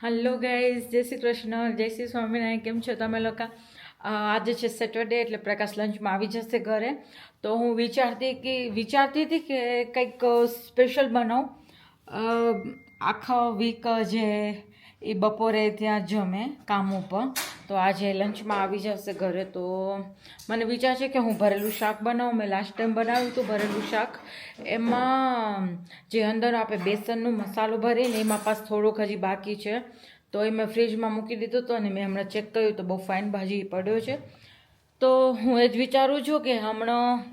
Hello guys, જય શ્રી કૃષ્ણ, જય શ્રી સ્વામિનારાયણ. કેમ છો તમે લોકો? આજે છે સેટરડે એટલે પ્રકાશ લંચમાં આવી જશે ઘરે. તો હું વિચારતી હતી કે કંઈક સ્પેશિયલ બનાવું. આખા વીક જે એ બપોરે ત્યાં જમે કામ ઉપર, તો આજે લંચમાં આવી જશે ઘરે. તો મને વિચાર છે કે હું ભરેલું શાક બનાવું. મેં લાસ્ટ ટાઈમ બનાવ્યું હતું ભરેલું શાક. એમાં જે અંદર આપણે બેસનનો મસાલો ભરીને એમાં પાસ થોડોક હજી બાકી છે, તો એ મેં ફ્રીજમાં મૂકી દીધો હતો અને મેં હમણાં ચેક કર્યું તો બહુ ફાઇન ભાજી પડ્યો છે. તો હું એ જ વિચારું છું કે હમણાં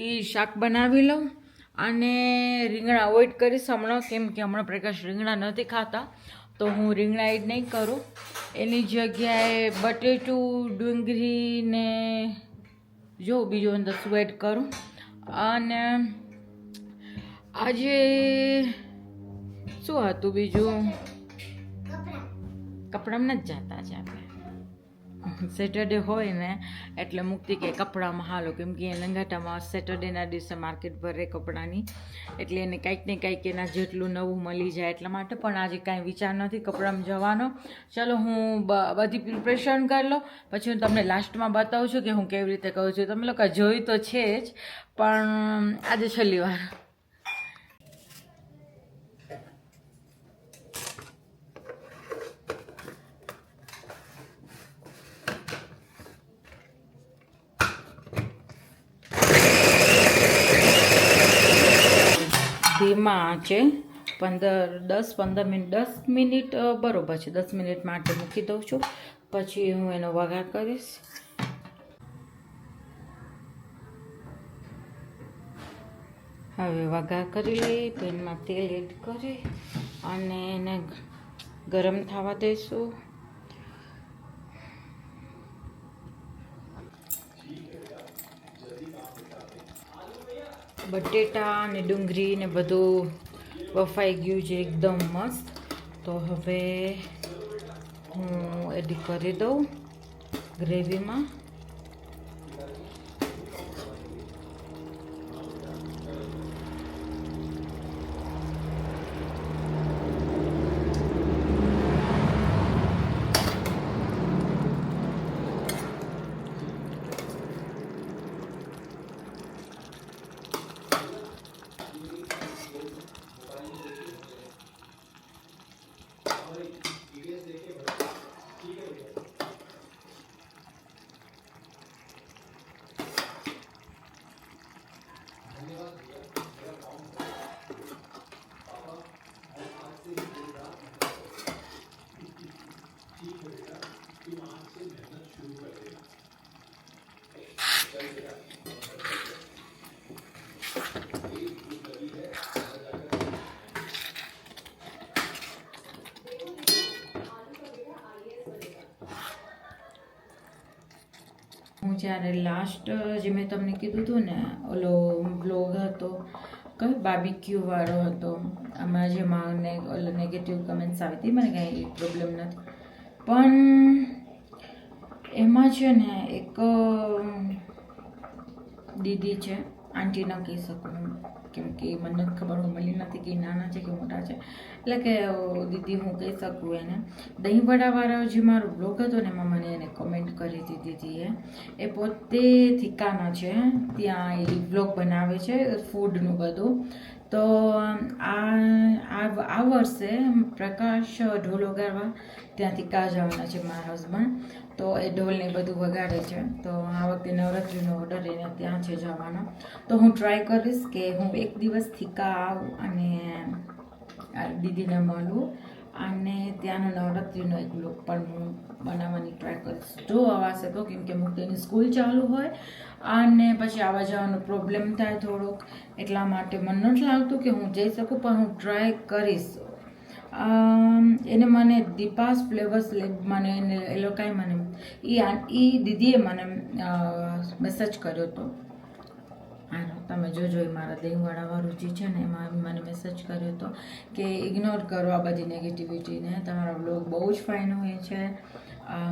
એ શાક બનાવી લઉં અને રીંગણા અવોઇડ કરીશ હમણાં, કેમ કે હમણાં પ્રકાશ રીંગણા નથી ખાતા. તો હું રીંગણા એડ નહીં કરું, એની જગ્યાએ બટેટું, ડુંગળી ને જો બીજું અંદર શું એડ કરું. અને આજે શું હતું બીજું, કપડામાં નથી જતા છે આપણે. સેટરડે હોય ને એટલે મુક્તિ કે કપડામાં હાલો, કેમ કે લંગાટામાં સેટરડેના દિવસે માર્કેટ ભરે કપડાની, એટલે એને કંઈક ને કંઈક એના જેટલું નવું મળી જાય એટલા માટે. પણ આજે કાંઈ વિચાર નથી કપડામાં જવાનો. ચલો હું બધી પ્રિપરેશન કરી લઉં, પછી હું તમને લાસ્ટમાં બતાવું છું કે હું કેવી રીતે કરું છું. તમે લોકો જોયું તો છે જ, પણ આજે છેલ્લી વાર. ધીમા આંચે 10 મિનિટ બરોબર છે. 10 મિનિટ માટે મૂકી દઉં છું, પછી હું એનો વઘાર કરીશ. હવે વઘાર કરી લઈ, પેનમાં તેલ એડ કરી અને એને ગરમ થવા દઈશું. બટેટા અને ડુંગળી ને બધું બફાઈ ગયું છે એકદમ મસ્ત. તો હવે હું એડ કરી દઉં ગ્રેવીમાં. હું જ્યારે લાસ્ટ જે મેં તમને કીધું હતું ને, ઓલો બ્લોગ હતો કયો બાર્બીક્યુ વાળો હતો, આમાં જેમાં ઓલો નેગેટિવ કમેન્ટ્સ આવી હતી, મને કાંઈ પ્રોબ્લેમ નથી. પણ એમાં છે ને એક દીદી છે, આંટી ન કહી શકું કેમ કે મને નથી ખબર, હું મળી નથી કે નાના છે કે મોટા છે, એટલે કે દીદી હું કહી શકું એને. દહીંવડાવાળો જે મારો બ્લોગ હતો ને એમાં મને એને કમેન્ટ કરી હતી દીદીએ. એ પોતે થીકાના છે, ત્યાં એ બ્લોગ બનાવે છે ફૂડનું બધું. તો આ વર્ષે પ્રકાશ ઢોલ વગાડવા ત્યાં થીકા જવાના છે મારા હસબન્ડ. તો એ ઢોલને બધું વગાડે છે. તો આ વખતે નવરાત્રિનો ઓર્ડર એને ત્યાં છે જવાનો. તો હું ટ્રાય કરીશ કે હું એક દિવસ થીકા આવું અને દીદીને મળું અને ત્યાંનો નવરાત્રિનો એક બ્લોગ પણ હું બનાવવાની ટ્રાય કરીશ, જો આવાશે તો. કેમ કે મુક્તિની સ્કૂલ ચાલુ હોય અને પછી આવવા જવાનો પ્રોબ્લેમ થાય થોડોક, એટલા માટે મને નથી લાગતું કે હું જઈ શકું, પણ હું ટ્રાય કરીશ. એને મને દીપાસ ફ્લેવર્સ મને એને એ લોકોએ મને એ દીદીએ મને મેસેજ કર્યો હતો. તમે જોજો, એ મારા દહીંવાળાવાળું જે છે ને એમાં મને મેસેજ કર્યો હતો કે ઇગ્નોર કરો આ બધી નેગેટિવિટીને, તમારા બ્લોગ બહુ જ ફાઇન હોય છે.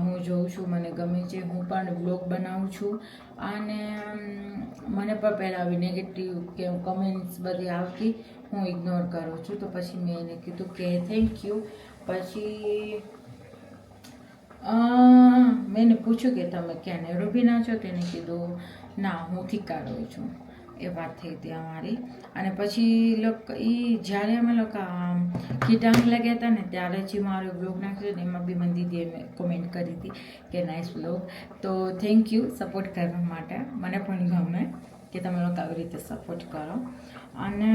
હું જોઉં છું, મને ગમે છે, હું પણ બ્લોગ બનાવું છું. અને મને પણ પહેલાં આવી નેગેટિવ કે કમેન્ટ્સ બધી આવતી, હું ઇગ્નોર કરું છું. તો પછી મેં એને કીધું કે થેન્ક યુ. પછી મેં એને પૂછ્યું કે તમે ક્યાં નેરોબીના છો? તેને કીધું ના, હું થીકા રહું છું. એ વાત થઈ હતી અમારી. અને પછી જ્યારે અમે લોકો કીટાંગ લગ્યા હતા ને ત્યારે જ મારો બ્લોગ નાખ્યો ને એમાં બી મને દીદીએ મેં કોમેન્ટ કરી હતી કે નાઇસ બ્લોગ. તો થેન્ક યુ સપોર્ટ કરવા માટે. મને પણ ગમે કે તમે લોકો આવી રીતે સપોર્ટ કરો. અને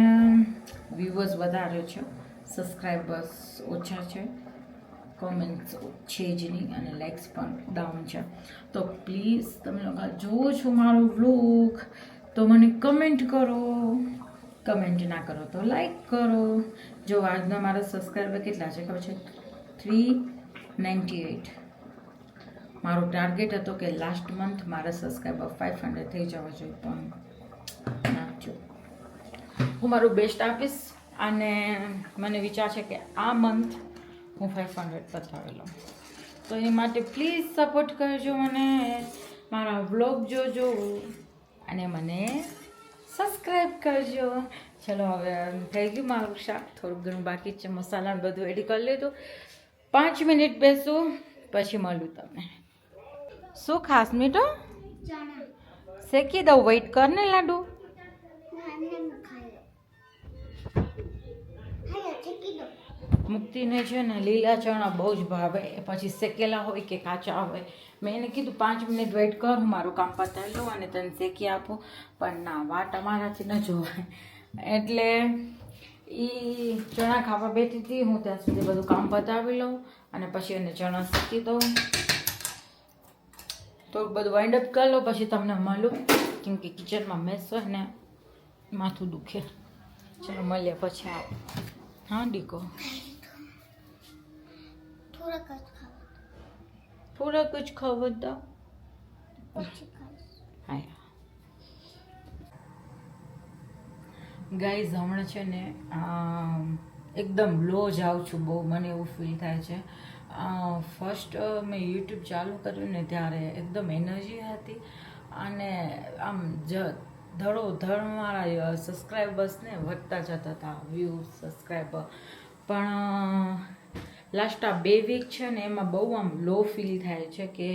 વ્યૂઅર્સ વધારે છે, સબસ્ક્રાઈબર્સ ઓછા છે, કોમેન્ટ્સ છે જ નહીં અને લાઇક્સ પણ ડાઉન છે. તો પ્લીઝ તમે લોકો જોવો છો મારો વ્લોગ તો મને કમેન્ટ કરો, કમેન્ટ ના કરો તો લાઈક કરો. જો આજના મારા સબસ્ક્રાઈબર કેટલા છે ખબર છે? 398. મારો ટાર્ગેટ હતો કે લાસ્ટ મંથ મારા સબસ્ક્રાઈબર 500 થઈ જવા જોઈએ, પણ નાખજો. હું મારું બેસ્ટ આપીશ અને મને વિચાર છે કે આ મંથ હું 500 પતાવી લઉં. તો એ માટે પ્લીઝ સપોર્ટ કરજો મને, મારા વ્લોગ જોજો અને મને સબસ્ક્રાઈબ કરજો. ચલો હવે થઈ ગયું મારું શાક, થોડુંક ઘણું બાકી છે, મસાલા બધું એડ કરી લીધું. 5 મિનિટ બેસું પછી મળું તમને. શું ખાસ મીઠો? શેકી દઉં? વેઇટ કર ને લાડુ. મુક્તિને છે ને લીલા ચણા બહુ જ ભાવે, પછી શેકેલા હોય કે કાચા હોય. મેં એને કીધું 5 મિનિટ વેઇટ કર, હું મારું કામ પતાવી લઉં અને તને શેકી આપું, પણ ના, વાટ અમારાથી ન જોવાય. એટલે એ ચણા ખાવા બેઠી હતી, હું ત્યાં સુધી બધું કામ પતાવી લઉં અને પછી એને ચણા શેકી દઉં. તો બધું વાઇન્ડ અપ કરી લઉં પછી તમને મળું, કેમ કે કિચનમાં મેસ હોય ને માથું દુખે. ચલો મળીએ પછી આવો. હા દીકો, થોડાક જ ખાવા દો. હા ગાઈઝ, હમણાં છે ને એકદમ લો જાઉં છું બહુ, મને એવું ફીલ થાય છે. ફર્સ્ટ મેં યુટ્યુબ ચાલુ કર્યું ને ત્યારે એકદમ એનર્જી હતી અને આમ ધડોધડ મારા સબસ્ક્રાઈબર્સને વધતા જતા હતા, વ્યૂઝ, સબસ્ક્રાઈબર. પણ લાસ્ટ આ 2 વીક છે ને એમાં બહુ આમ લો ફીલ થાય છે કે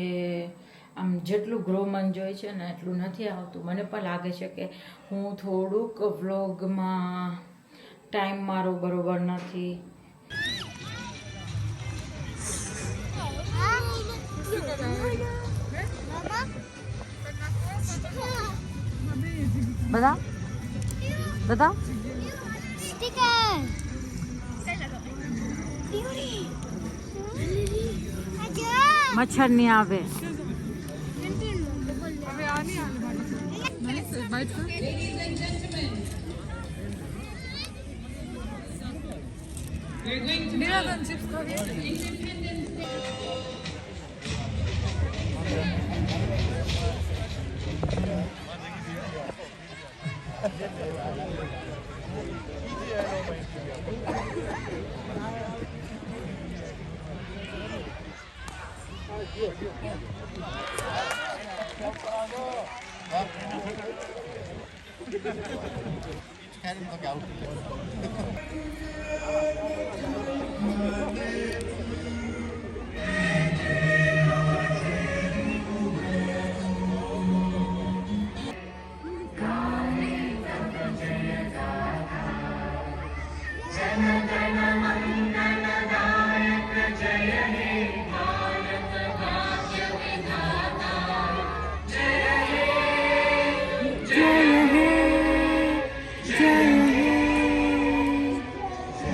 આમ જેટલું ગ્રો મન જોઈએ છે ને એટલું નથી આવતું. મને પણ લાગે છે કે હું થોડુંક વ્લોગમાં ટાઈમ મારો બરોબર નથી. બધા બધા મચ્છર નહીં આવે.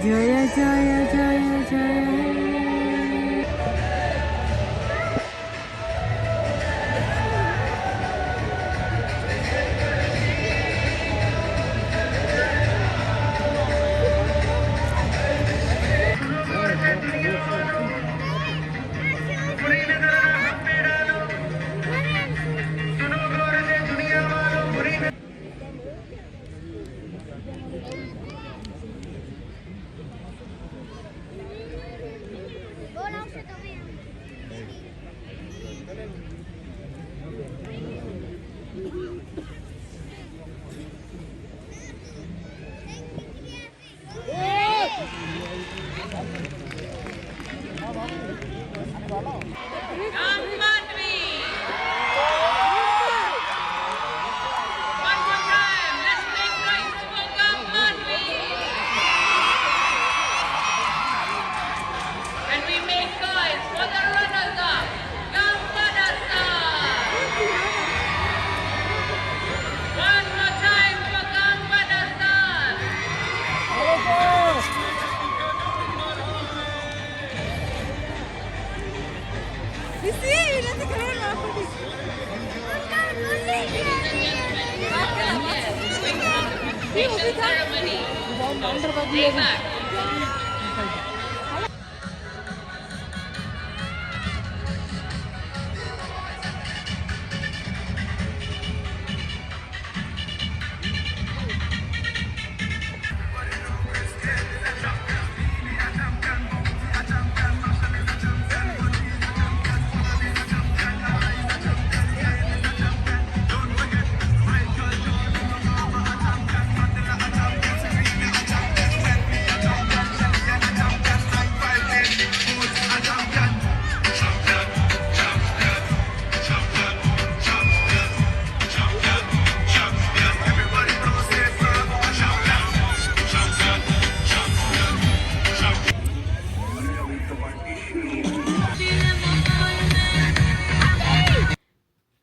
જય જય જય જય.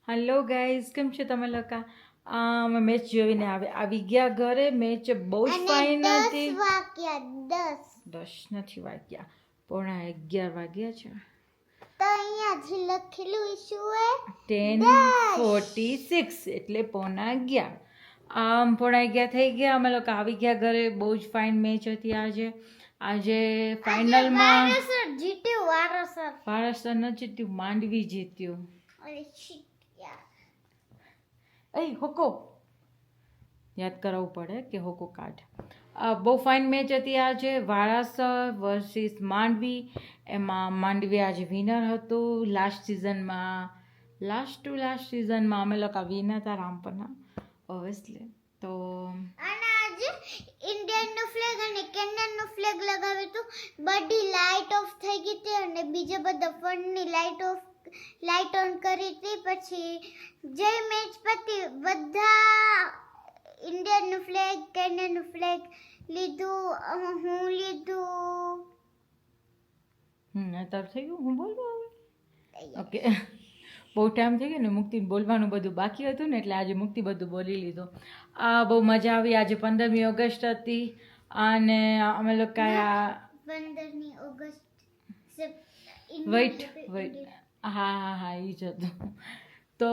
હેલો ગાઈઝ, કેમ છો તમે લોકો? અમે મેચ જોઈને આવી ગયા ઘરે. મેચ બહુ જ ફાઇન હતી. 10 નથી વાગ્યા, 11:30 વાગ્યા છે. તો અહીંયાથી લખેલું શું હે 10:46 એટલે 11:30. 11:30 થઈ ગયા. અમે લોકો આવી ગયા ઘરે. બહુ જ ફાઇન મેચ હતી આજે ફાઇનલમાં વારસર ન જીત્યું, માંડવી જીત્યું. હોકો યાદ કરાવવું પડે કે હોકો કાઢ. બહુ ફાઇન મેચ હતી આજે. વારાસર વર્સિસ માંડવી. એમાં માંડવી આજે વિનર હતું. લાસ્ટ સિઝનમાં અમે લોકો વિનર હતા રામપરના, ઓબ્વિયસલી. તો ઇન્ડિયનનો ફ્લેગ અને કેનેડાનો ફ્લેગ લગાવ્યો હતો. બધી લાઇટ ઓફ થઈ ગઈ હતી અને બીજા બધા ફોનની લાઇટ ઓન કરી હતી. પછી જે મેચ પતી બધા ઇન્ડિયનનું ફ્લેગ, કેનેડાનું ફ્લેગ લીધું. હું લીધું. અત્યારે થઈ ગયું. હું બોલું હવે? ઓકે. બહુ ટાઈમ થઈ ગયો ને મુક્તિને બોલવાનું બધું બાકી હતું ને, એટલે આજે મુક્તિ બધું બોલી લીધું. બહુ મજા આવી. આજે 15મી ઓગસ્ટ હતી અને અમે લોકો 15મી ઓગસ્ટ વેઇટ હા એ જ હતું. તો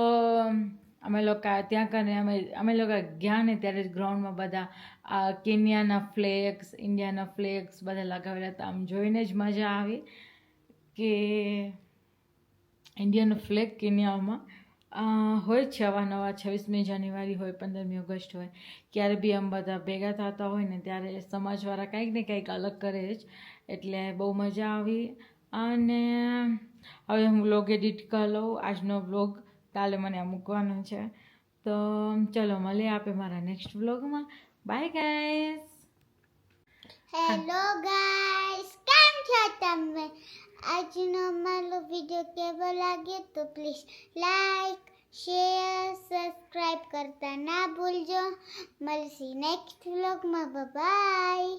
અમે લોકો ત્યાં કરીને અમે લોકો ગયા ને ત્યારે જ ગ્રાઉન્ડમાં બધા કેન્યાના ફ્લેગ્સ, ઇન્ડિયાના ફ્લેગ્સ બધા લગાવેલા હતા. આમ જોઈને જ મજા આવી કે ઇન્ડિયન ફ્લેગ કેન્યામાં હોય છે અવારનવાર. 26મી જાન્યુઆરી હોય, 15મી ઓગસ્ટ હોય, ક્યારે બી આમ બધા ભેગા થતા હોય ને ત્યારે સમાજવાળા કંઈક ને કંઈક અલગ કરે જ. એટલે બહુ મજા આવી. અને હવે હું વ્લોગ એડિટ કરી લઉં. આજનો વ્લોગ કાલે મને મૂકવાનો છે. તો ચલો મળીએ આપણે મારા નેક્સ્ટ વ્લોગમાં. By guys. હેલો ગાઈસ, કેમ છો તમે? આજનો અમારો વિડીયો કેવો લાગ્યો તો પ્લીઝ લાઈક, શેર, સબસ્ક્રાઇબ કરતા ના ભૂલજો. મળશે નેક્સ્ટ વ્લોગમાં. બાય.